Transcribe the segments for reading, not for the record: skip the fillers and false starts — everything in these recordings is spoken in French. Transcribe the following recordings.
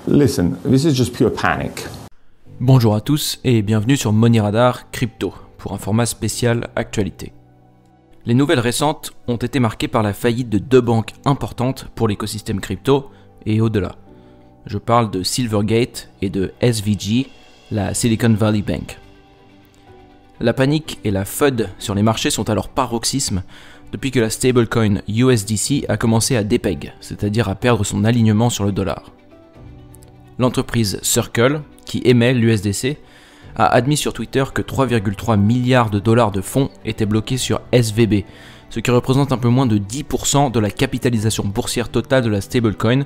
Listen, this is just pure panic. Bonjour à tous et bienvenue sur Money Radar Crypto pour un format spécial actualité. Les nouvelles récentes ont été marquées par la faillite de deux banques importantes pour l'écosystème crypto et au-delà. Je parle de Silvergate et de SVB, la Silicon Valley Bank. La panique et la FUD sur les marchés sont à leur paroxysme depuis que la stablecoin USDC a commencé à dépeg, c'est-à-dire à perdre son alignement sur le dollar. L'entreprise Circle, qui émet l'USDC, a admis sur Twitter que 3,3 milliards de dollars de fonds étaient bloqués sur SVB, ce qui représente un peu moins de 10% de la capitalisation boursière totale de la stablecoin,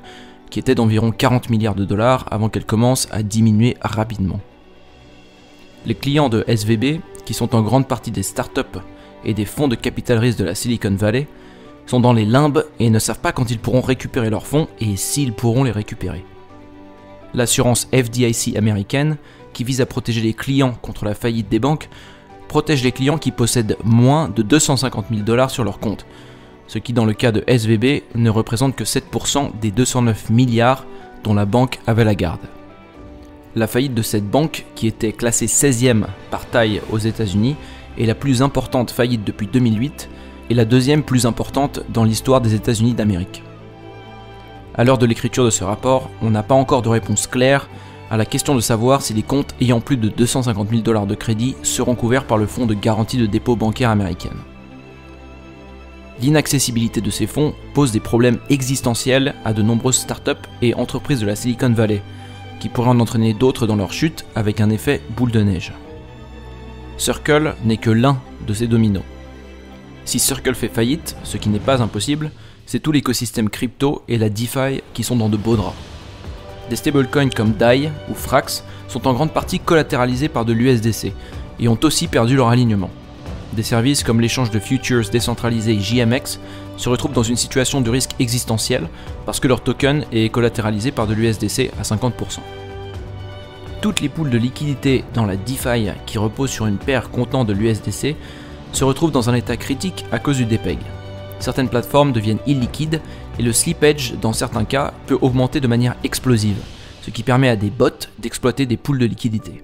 qui était d'environ 40 milliards de dollars avant qu'elle commence à diminuer rapidement. Les clients de SVB, qui sont en grande partie des startups et des fonds de capital risque de la Silicon Valley, sont dans les limbes et ne savent pas quand ils pourront récupérer leurs fonds et s'ils pourront les récupérer. L'assurance FDIC américaine, qui vise à protéger les clients contre la faillite des banques, protège les clients qui possèdent moins de 250 000 dollars sur leur compte, ce qui dans le cas de SVB ne représente que 7% des 209 milliards dont la banque avait la garde. La faillite de cette banque, qui était classée 16e par taille aux États-Unis, est la plus importante faillite depuis 2008 et la deuxième plus importante dans l'histoire des États-Unis d'Amérique. À l'heure de l'écriture de ce rapport, on n'a pas encore de réponse claire à la question de savoir si les comptes ayant plus de 250 000 dollars de crédit seront couverts par le fonds de garantie de dépôt bancaire américaine. L'inaccessibilité de ces fonds pose des problèmes existentiels à de nombreuses startups et entreprises de la Silicon Valley, qui pourraient en entraîner d'autres dans leur chute avec un effet boule de neige. Circle n'est que l'un de ces dominos. Si Circle fait faillite, ce qui n'est pas impossible, c'est tout l'écosystème crypto et la DeFi qui sont dans de beaux draps. Des stablecoins comme DAI ou Frax sont en grande partie collatéralisés par de l'USDC et ont aussi perdu leur alignement. Des services comme l'échange de futures décentralisé JMX se retrouvent dans une situation de risque existentiel parce que leur token est collatéralisé par de l'USDC à 50%. Toutes les pools de liquidité dans la DeFi qui reposent sur une paire contenant de l'USDC se retrouvent dans un état critique à cause du dépeg. Certaines plateformes deviennent illiquides et le slippage dans certains cas peut augmenter de manière explosive, ce qui permet à des bots d'exploiter des pools de liquidité.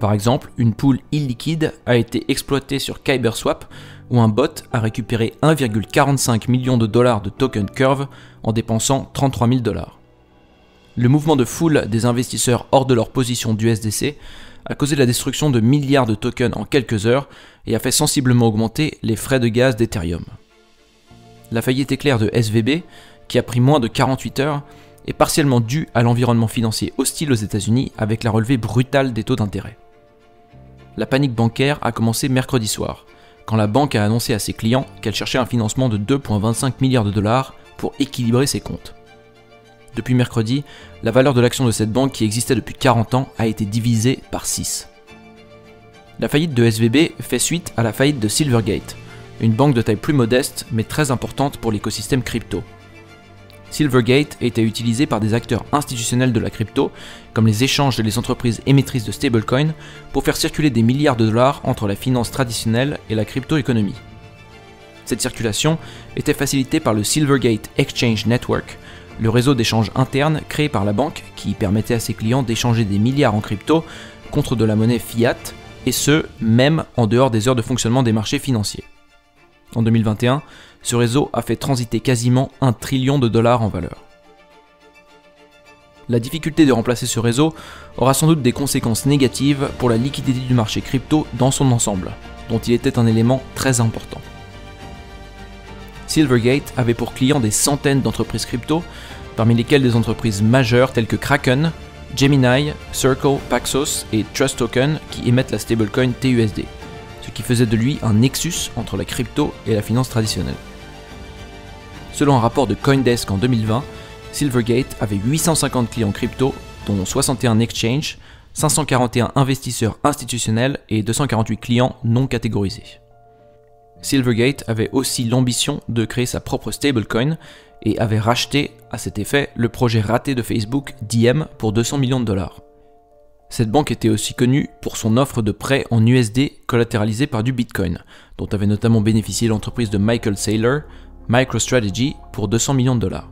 Par exemple, une pool illiquide a été exploitée sur KyberSwap où un bot a récupéré 1,45 million de dollars de token Curve en dépensant 33 000 dollars. Le mouvement de foule des investisseurs hors de leur position d'USDC a causé la destruction de milliards de tokens en quelques heures et a fait sensiblement augmenter les frais de gaz d'Ethereum. La faillite éclair de SVB, qui a pris moins de 48 heures, est partiellement due à l'environnement financier hostile aux États-Unis avec la relevée brutale des taux d'intérêt. La panique bancaire a commencé mercredi soir, quand la banque a annoncé à ses clients qu'elle cherchait un financement de 2,25 milliards de dollars pour équilibrer ses comptes. Depuis mercredi, la valeur de l'action de cette banque qui existait depuis 40 ans a été divisée par 6. La faillite de SVB fait suite à la faillite de Silvergate, une banque de taille plus modeste mais très importante pour l'écosystème crypto. Silvergate était utilisé par des acteurs institutionnels de la crypto, comme les échanges et les entreprises émettrices de stablecoins, pour faire circuler des milliards de dollars entre la finance traditionnelle et la crypto-économie. Cette circulation était facilitée par le Silvergate Exchange Network, le réseau d'échange interne créé par la banque qui permettait à ses clients d'échanger des milliards en crypto contre de la monnaie fiat, et ce, même en dehors des heures de fonctionnement des marchés financiers. En 2021, ce réseau a fait transiter quasiment 1 trillion de dollars en valeur. La difficulté de remplacer ce réseau aura sans doute des conséquences négatives pour la liquidité du marché crypto dans son ensemble, dont il était un élément très important. Silvergate avait pour clients des centaines d'entreprises crypto, parmi lesquelles des entreprises majeures telles que Kraken, Gemini, Circle, Paxos et Trust Token qui émettent la stablecoin TUSD, ce qui faisait de lui un nexus entre la crypto et la finance traditionnelle. Selon un rapport de CoinDesk en 2020, Silvergate avait 850 clients crypto, dont 61 exchanges, 541 investisseurs institutionnels et 248 clients non catégorisés. Silvergate avait aussi l'ambition de créer sa propre stablecoin et avait racheté, à cet effet, le projet raté de Facebook Diem pour 200 millions de dollars. Cette banque était aussi connue pour son offre de prêt en USD collatéralisé par du Bitcoin, dont avait notamment bénéficié l'entreprise de Michael Saylor, MicroStrategy, pour 200 millions de dollars.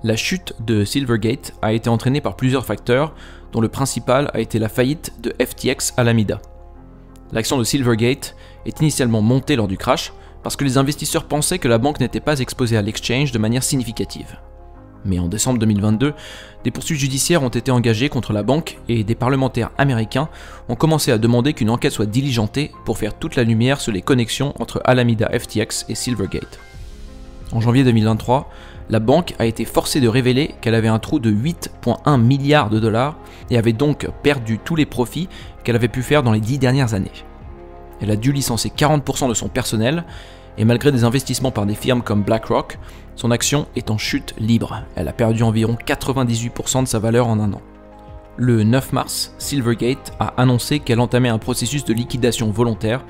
La chute de Silvergate a été entraînée par plusieurs facteurs, dont le principal a été la faillite de FTX Alameda. L'action de Silvergate est initialement montée lors du crash parce que les investisseurs pensaient que la banque n'était pas exposée à l'exchange de manière significative. Mais en décembre 2022, des poursuites judiciaires ont été engagées contre la banque et des parlementaires américains ont commencé à demander qu'une enquête soit diligentée pour faire toute la lumière sur les connexions entre Alameda FTX et Silvergate. En janvier 2023, la banque a été forcée de révéler qu'elle avait un trou de 8,1 milliards de dollars et avait donc perdu tous les profits qu'elle avait pu faire dans les 10 dernières années. Elle a dû licencier 40% de son personnel et malgré des investissements par des firmes comme BlackRock, son action est en chute libre. Elle a perdu environ 98% de sa valeur en un an. Le 9 mars, Silvergate a annoncé qu'elle entamait un processus de liquidation volontaire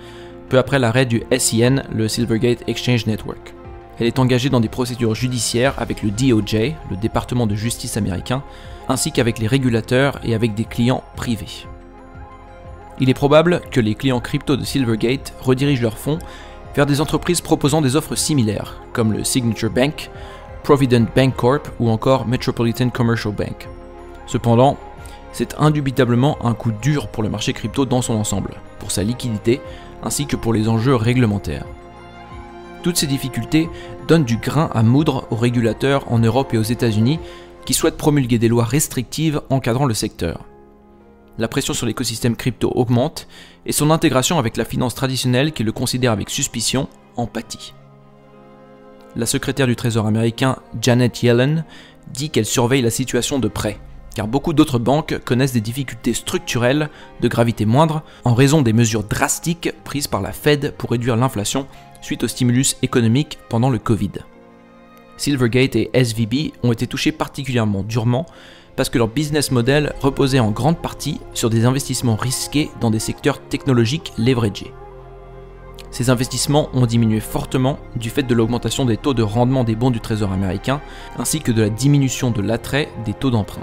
peu après l'arrêt du SEN, le Silvergate Exchange Network. Elle est engagée dans des procédures judiciaires avec le DOJ, le département de justice américain, ainsi qu'avec les régulateurs et avec des clients privés. Il est probable que les clients crypto de Silvergate redirigent leurs fonds vers des entreprises proposant des offres similaires, comme le Signature Bank, Provident Bank Corp ou encore Metropolitan Commercial Bank. Cependant, c'est indubitablement un coup dur pour le marché crypto dans son ensemble, pour sa liquidité ainsi que pour les enjeux réglementaires. Toutes ces difficultés donnent du grain à moudre aux régulateurs en Europe et aux États-Unis qui souhaitent promulguer des lois restrictives encadrant le secteur. La pression sur l'écosystème crypto augmente et son intégration avec la finance traditionnelle qui le considère avec suspicion en pâtit. La secrétaire du Trésor américain Janet Yellen dit qu'elle surveille la situation de près, car beaucoup d'autres banques connaissent des difficultés structurelles de gravité moindre en raison des mesures drastiques prises par la Fed pour réduire l'inflation suite au stimulus économique pendant le Covid. Silvergate et SVB ont été touchés particulièrement durement parce que leur business model reposait en grande partie sur des investissements risqués dans des secteurs technologiques leveragés. Ces investissements ont diminué fortement du fait de l'augmentation des taux de rendement des bons du Trésor américain ainsi que de la diminution de l'attrait des taux d'emprunt.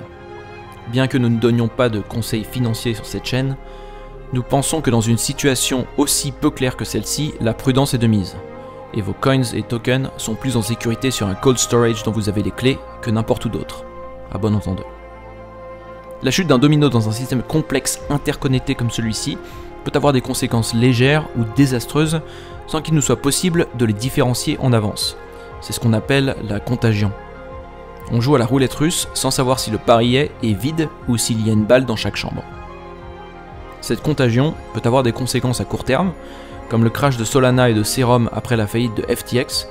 Bien que nous ne donnions pas de conseils financiers sur cette chaîne, nous pensons que dans une situation aussi peu claire que celle-ci, la prudence est de mise. Et vos coins et tokens sont plus en sécurité sur un cold storage dont vous avez les clés que n'importe où d'autre. À bon entendeur. La chute d'un domino dans un système complexe interconnecté comme celui-ci peut avoir des conséquences légères ou désastreuses sans qu'il nous soit possible de les différencier en avance. C'est ce qu'on appelle la contagion. On joue à la roulette russe sans savoir si le parillet est vide ou s'il y a une balle dans chaque chambre. Cette contagion peut avoir des conséquences à court terme, comme le crash de Solana et de Serum après la faillite de FTX,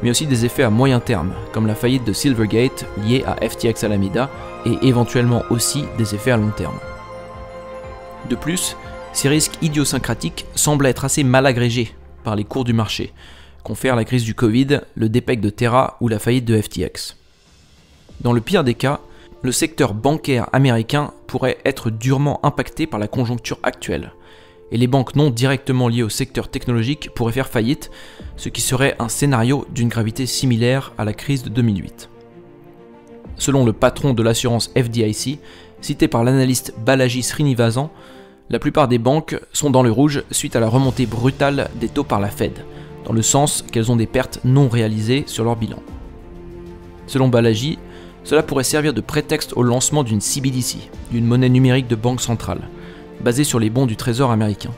mais aussi des effets à moyen terme, comme la faillite de Silvergate liée à FTX Alameda, et éventuellement aussi des effets à long terme. De plus, ces risques idiosyncratiques semblent être assez mal agrégés par les cours du marché, confèrent la crise du Covid, le dépec de Terra ou la faillite de FTX. Dans le pire des cas, le secteur bancaire américain pourrait être durement impacté par la conjoncture actuelle, et les banques non directement liées au secteur technologique pourraient faire faillite, ce qui serait un scénario d'une gravité similaire à la crise de 2008. Selon le patron de l'assurance FDIC, cité par l'analyste Balaji Srinivasan, la plupart des banques sont dans le rouge suite à la remontée brutale des taux par la Fed, dans le sens qu'elles ont des pertes non réalisées sur leur bilan. Selon Balaji, cela pourrait servir de prétexte au lancement d'une CBDC, une monnaie numérique de banque centrale, basée sur les bons du Trésor américain.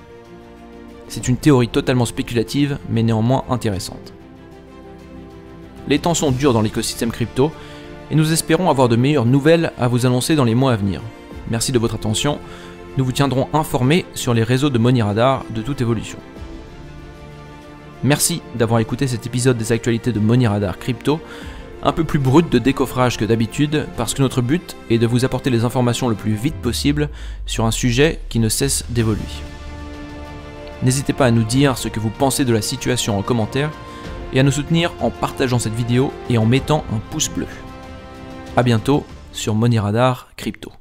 C'est une théorie totalement spéculative, mais néanmoins intéressante. Les temps sont durs dans l'écosystème crypto, et nous espérons avoir de meilleures nouvelles à vous annoncer dans les mois à venir. Merci de votre attention, nous vous tiendrons informés sur les réseaux de Money Radar de toute évolution. Merci d'avoir écouté cet épisode des actualités de Money Radar Crypto, un peu plus brut de décoffrage que d'habitude, parce que notre but est de vous apporter les informations le plus vite possible sur un sujet qui ne cesse d'évoluer. N'hésitez pas à nous dire ce que vous pensez de la situation en commentaire, et à nous soutenir en partageant cette vidéo et en mettant un pouce bleu. A bientôt sur Money Radar Crypto.